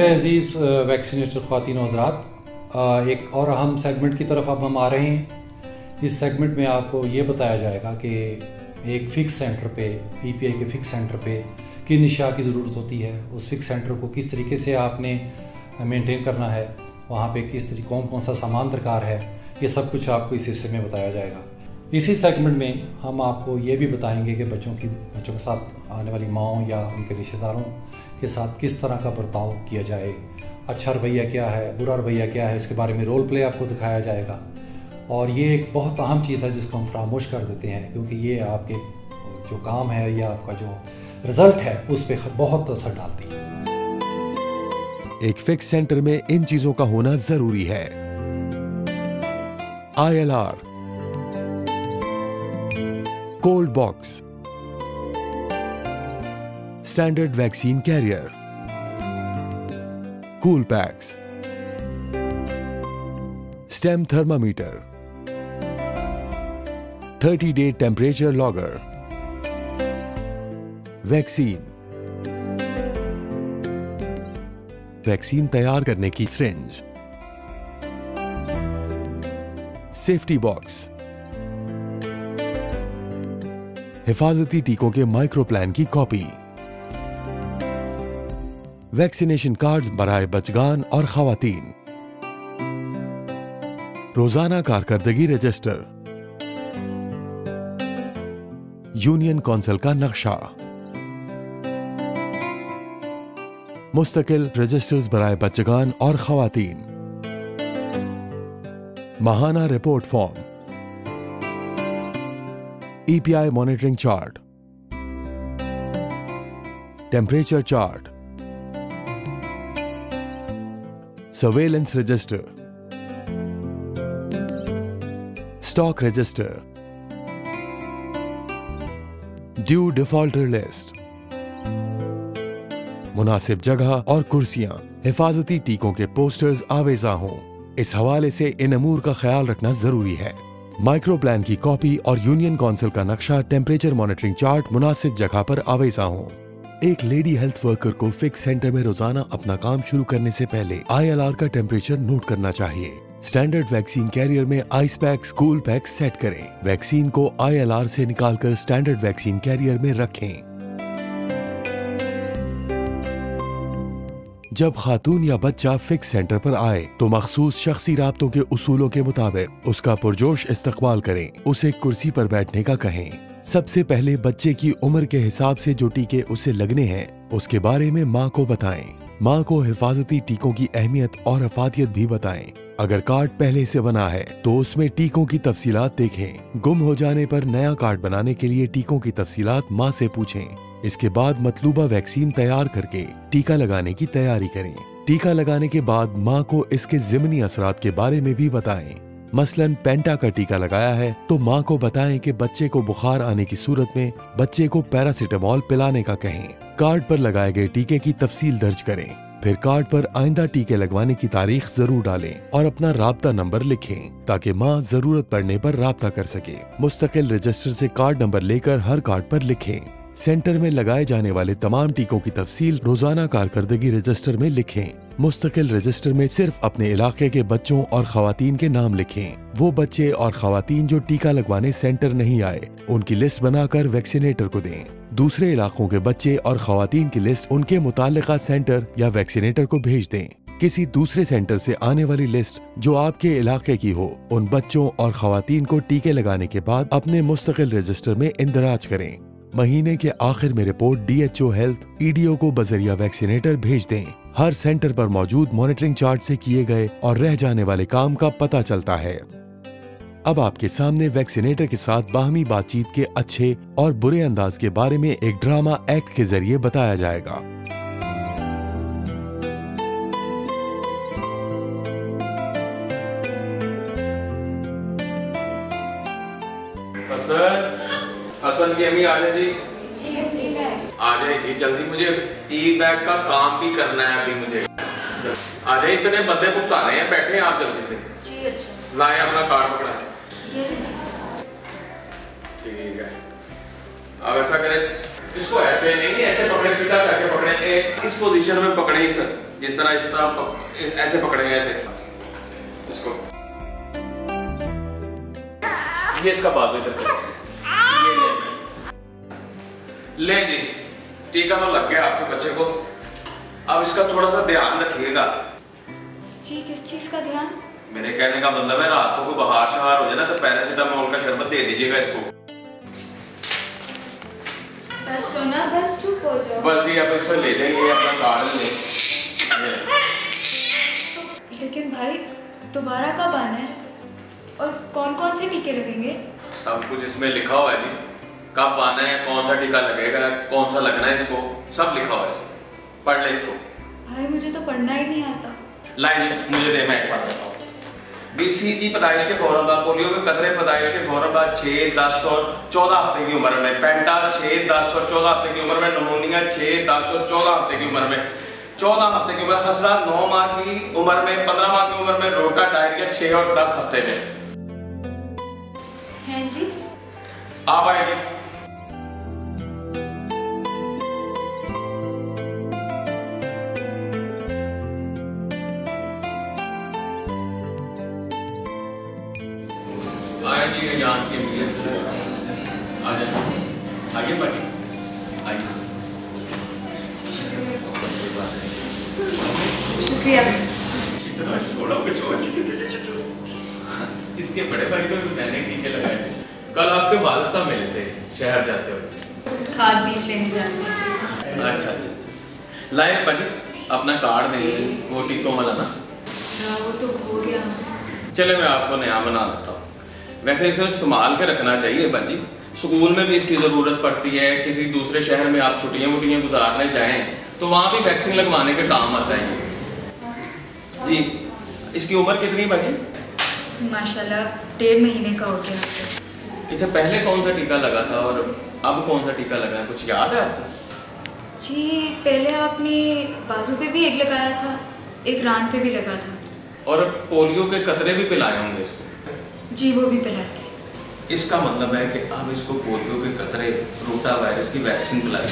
मेरे अजीज़ वैक्सीनेटर ख़वातीन और हज़रात, एक और अहम सेगमेंट की तरफ अब हम आ रहे हैं। इस सेगमेंट में आपको ये बताया जाएगा कि एक फ़िक्स सेंटर पे, ईपीआई के फ़िक्स सेंटर पे किन अशिया की ज़रूरत होती है, उस फ़िक्स सेंटर को किस तरीके से आपने मेंटेन करना है, वहाँ पे किस तरीके कौन सा सामान दरकार है, ये सब कुछ आपको इस हिस्से में बताया जाएगा। इसी सेगमेंट में हम आपको ये भी बताएंगे कि बच्चों के साथ आने वाली माओं या उनके रिश्तेदारों के साथ किस तरह का बर्ताव किया जाए, अच्छा रवैया क्या है, बुरा रवैया क्या है, इसके बारे में रोल प्ले आपको दिखाया जाएगा। और ये एक बहुत अहम चीज़ है जिसको हम फरामोश कर देते हैं, क्योंकि ये आपके जो काम है या आपका जो रिजल्ट है उस पर बहुत असर डालती है। एक फिक्स सेंटर में इन चीजों का होना जरूरी है। ILR, cold box, standard vaccine carrier, cool PACS, stem thermometer, 30-day temperature logger, vaccine तैयार करने की सिरिंज, सेफ्टी बॉक्स, हिफाजती टीकों के माइक्रो प्लान की कॉपी, वैक्सीनेशन कार्ड्स बराए बचगान और खवातीन, रोजाना कारकर्दगी रजिस्टर, यूनियन कौंसिल का नक्शा, मुस्तकिल रजिस्टर्स बराए बच्चगान और खवातीन, माहाना report form, EPI monitoring chart, temperature chart, surveillance register, stock register, due defaulter list, मुनासिब जगह और कुर्सियां, हिफाजती टीकों के पोस्टर्स आवेजा हों। इस हवाले से इन अमूर का ख्याल रखना जरूरी है। माइक्रो प्लान की कॉपी और यूनियन काउंसिल का नक्शा, टेम्परेचर मॉनिटरिंग चार्ट मुनासिब जगह पर आवेजा हों। एक लेडी हेल्थ वर्कर को फिक्स सेंटर में रोजाना अपना काम शुरू करने से पहले ILR का टेम्परेचर नोट करना चाहिए। स्टैंडर्ड वैक्सीन कैरियर में ice packs, cool PACS set करें। वैक्सीन को ILR से निकालकर स्टैंडर्ड वैक्सीन कैरियर में रखें। जब खातून या बच्चा फिक्स सेंटर पर आए तो मखसूस शख्सी राब्तों के उसूलों के मुताबिक उसका पुरजोश इस्तकबाल करें। उसे कुर्सी पर बैठने का कहें। सबसे पहले बच्चे की उम्र के हिसाब से जो टीके उसे लगने हैं उसके बारे में माँ को बताएं। माँ को हिफाजती टीकों की अहमियत और अफादियत भी बताएं। अगर कार्ड पहले से बना है तो उसमें टीकों की तफसीलात देखें। गुम हो जाने पर नया कार्ड बनाने के लिए टीकों की तफसीलात माँ से पूछें। इसके बाद मतलूबा वैक्सीन तैयार करके टीका लगाने की तैयारी करें। टीका लगाने के बाद माँ को इसके ज़िमनी असरात के बारे में भी बताएं। मसलन पेंटा का टीका लगाया है तो माँ को बताएं कि बच्चे को बुखार आने की सूरत में बच्चे को पैरासिटामोल पिलाने का कहें। कार्ड पर लगाए गए टीके की तफसील दर्ज करें। फिर कार्ड पर आइंदा टीके लगवाने की तारीख जरूर डालें और अपना राब्ता नंबर लिखें ताकि माँ जरूरत पड़ने पर राब्ता कर सके। मुस्तकिल रजिस्टर से कार्ड नंबर लेकर हर कार्ड पर लिखें। सेंटर में लगाए जाने वाले तमाम टीकों की तफसील रोजाना कारकर्दगी रजिस्टर में लिखें। मुस्तकिल रजिस्टर में सिर्फ अपने इलाके के बच्चों और खवातीन के नाम लिखें। वो बच्चे और खवातीन जो टीका लगवाने सेंटर नहीं आए उनकी लिस्ट बनाकर वैक्सीनेटर को दें। दूसरे इलाकों के बच्चे और खवातीन की लिस्ट उनके मुताल्लिका सेंटर या वैक्सीनेटर को भेज दें। किसी दूसरे सेंटर से आने वाली लिस्ट जो आपके इलाके की हो उन बच्चों और खवातीन को टीके लगाने के बाद अपने मुस्तकिल रजिस्टर में इंदराज करें। महीने के आखिर में रिपोर्ट DHO हेल्थ EDO को बजरिया वैक्सीनेटर भेज दें। हर सेंटर पर मौजूद मॉनिटरिंग चार्ट से किए गए और रह जाने वाले काम का पता चलता है। अब आपके सामने वैक्सीनेटर के साथ बाहमी बातचीत के अच्छे और बुरे अंदाज के बारे में एक ड्रामा एक्ट के जरिए बताया जाएगा। हसन की अम्मी आ जाए जी। जी मैं आ जाए जी जल्दी, मुझे E-बैग का काम भी करना है अभी मुझे। आ जाए, इतने बंदे भुगता रहे हैं, बैठे हैं आप जल्दी से। जी अच्छा। लाए अपना कार्ड पकड़ा। ये लीजिए। ठीक है, अब ऐसा करें इसको ऐसे नहीं, ऐसे पकड़े, सीधा करके पकड़े, इस पोजीशन में पकड़े, जिस तरह ऐसे पकड़ेंगे, ऐसे इसको। ये इसका बाजू इधर ले जी। टीका तो लग गया आपके बच्चे को। अब इसका थोड़ा सा ध्यान रखिएगा। जी, किस चीज का ध्यान? मेरे कहने का मतलब है, रात को बुखार शहार हो जाए ना तो पैरासीटामोल का शरबत दे दीजिएगा इसको। बस सोना, बस चुप हो जाओ। बस जी, अब इसको ले लेंगे, अपना कार्ड ले। लेकिन भाई दोबारा कब आना है और कौन कौन से टीके लगेंगे? सब कुछ इसमें लिखा हुआ है जी, कब आना है, कौन सा टीका लगेगा, कौन सा लगना है, इसको सब लिखा हुआ है इसमें। पढ़ ले इसको। भाई मुझे तो पढ़ना ही नहीं आता। लाइन जी मुझे दे, मैं एक बार बताऊँ। BCG पैदाइश के फौरन बाद, पोलियो के कतरे पैदाइश के फौरन बाद 6, 10 और 14 हफ्ते की उम्र में, पेंटा 6, 10 और 14 हफ्ते की उम्र में, नमोनिया 6, 10 और 14 हफ्ते की उम्र में, 14 हफ्ते की उम्र, खसरा 9 माह की उम्र में, 15 माह की उम्र में, रोटा डायरिया 6 और 10 हफ्ते में। हैं जी? आप आए जी। जान के लिए आ जाए, आगे बढ़िए, आइए। शुक्रिया। इतना छोड़ा कुछ और इसके बड़े भाई को भी मैंने टीके लगाए थे। कल आपके वालिद साहब मिले थे शहर जाते हुए, खाद बीज लेने जाते हैं। अच्छा। लाइक बाजी अपना कार्ड दे, वो टीकों वाला ना। वो तो खो गया। चले मैं आपको नया बना देता हूँ। वैसे इसे संभाल के रखना चाहिए बाजी, स्कूल में भी इसकी ज़रूरत पड़ती है, किसी दूसरे शहर में आप छुट्टियाँ गुजारने जाएं तो वहाँ भी वैक्सीन लगवाने के काम आता है जी। इसकी उम्र कितनी बाजी? माशाल्लाह 1.5 महीने का हो गया। इससे पहले कौन सा टीका लगा था और अब कौन सा टीका लगा है, कुछ याद है आपको? जी, पहले आपने बाजू पे भी एक लगाया था, एक रान पे भी लगा था। और पोलियो के कतरे भी पिलाए होंगे इसको? जी, वो भी पिलाए थे। इसका मतलब है कि अब इसको पोलियो के कतरे, रोटा वायरस की वैक्सीन पिलाई।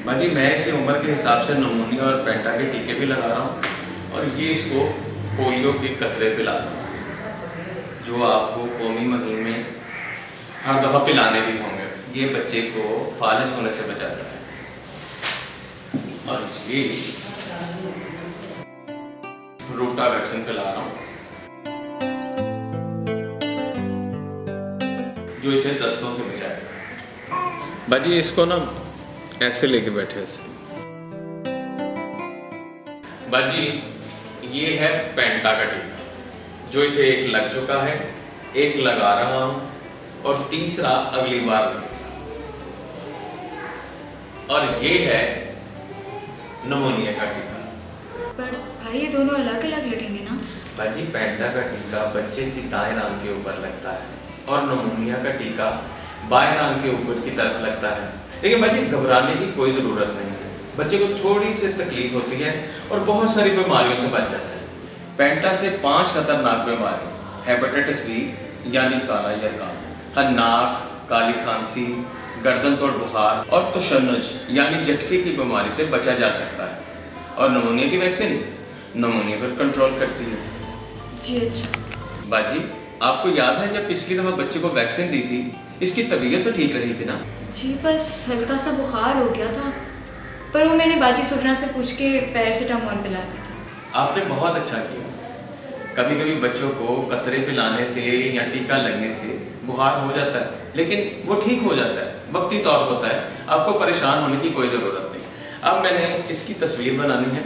बाजी मैं इसे उम्र के हिसाब से नमूनिया और पेंटा के टीके भी लगा रहा हूँ और ये इसको पोलियो के कतरे पिला रहा हूँ, जो आपको कौमी मुहिम में हर दफ़ा पिलाने भी होंगे। ये बच्चे को फालिज होने से बचाता है। और ये रोटा वैक्सीन पिला रहा हूँ, जो इसे दस्तों से बचाएगा। बाजी इसको ना ऐसे लेके बैठे ऐसे। बाजी ये है पेंटा का टीका, जो इसे एक लग चुका है, एक लगा रहा हूं और तीसरा अगली बार लगेगा। और ये है नमोनिया का टीका। पर भाई ये दोनों अलग अलग लगेंगे ना? बाजी पेंटा का टीका बच्चे की दाएं आंख के ऊपर लगता है और नमोनिया का टीका बाएं आंख के ऊपर की तरफ लगता है। लेकिन बाजी घबराने की कोई ज़रूरत नहीं है, बच्चे को थोड़ी सी तकलीफ होती है और बहुत सारी बीमारियों से बच जाता है। पेंटा से 5 खतरनाक बीमारी, हेपेटाइटिस बी यानी काला यरकान, नाक, काली खांसी, गर्दन तोड़ बुखार और तशन्नुज यानी झटके की बीमारी से बचा जा सकता है। और नमूनिया की वैक्सीन नमूनिया पर कंट्रोल करती है। जी अच्छा। बाजी आपको याद है जब पिछली दफ़ा बच्चे को वैक्सीन दी थी, इसकी तबीयत तो ठीक रही थी ना? जी, बस हल्का सा बुखार हो गया था, पर वो मैंने बाजी सुगना से पूछ के पैरासीटामोल पिला दी थी। आपने बहुत अच्छा किया। कभी कभी बच्चों को कतरे पिलाने से या टीका लगने से बुखार हो जाता है, लेकिन वो ठीक हो जाता है, वक्ती तौर होता है, आपको परेशान होने की कोई ज़रूरत नहीं। अब मैंने इसकी तस्वीर बनानी है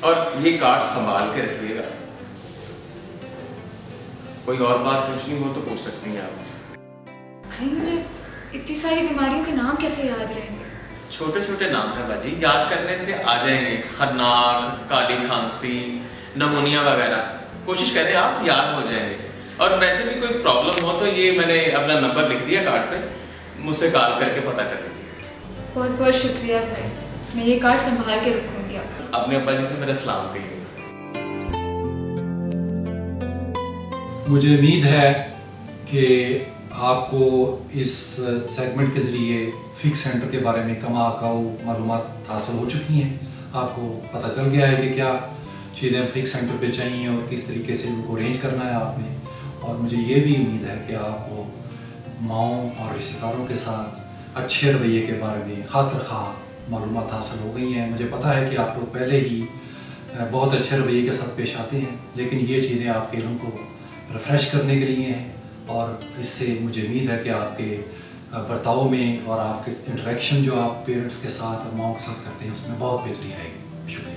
और ये कार्ड संभाल के रखिएगा। कोई और बात पूछनी हो तो पूछ सकती हैं आप। भाई मुझे इतनी सारी बीमारियों के नाम कैसे याद रहेंगे? छोटे छोटे नाम है बाजी, याद करने से आ जाएंगे। खन्नाक, काली खांसी, नमूनिया वगैरह, कोशिश करें आप याद हो जाएंगे। और वैसे भी कोई प्रॉब्लम हो तो ये मैंने अपना नंबर लिख दिया कार्ड पे, मुझसे कॉल करके पता कर लीजिए। बहुत बहुत शुक्रिया भाई, मैं ये कार्ड संभाल के रखूंगी। अपने अब्बा जी से मेरा सलाम कहिए। मुझे उम्मीद है कि आपको इस सेगमेंट के ज़रिए फ़िक्स सेंटर के बारे में कमा काऊ मालूमात हासिल हो चुकी हैं। आपको पता चल गया है कि क्या चीज़ें फ़िक्स सेंटर पे चाहिए और किस तरीके से उनको अरेंज करना है आपने। और मुझे ये भी उम्मीद है कि आपको माओं और रिश्तेदारों के साथ अच्छे रवैये के बारे में खातिर खा मालूमात हासिल हो गई हैं। मुझे पता है कि आप लोग पहले ही बहुत अच्छे रवैये के साथ पेश आते हैं, लेकिन ये चीज़ें आपके इल्म को रिफ़्रेश करने के लिए हैं। और इससे मुझे उम्मीद है कि आपके बर्ताव में और आपके इंटरेक्शन जो आप पेरेंट्स के साथ और माओं के साथ करते हैं उसमें बहुत बेहतरी आएगी। शुक्रिया।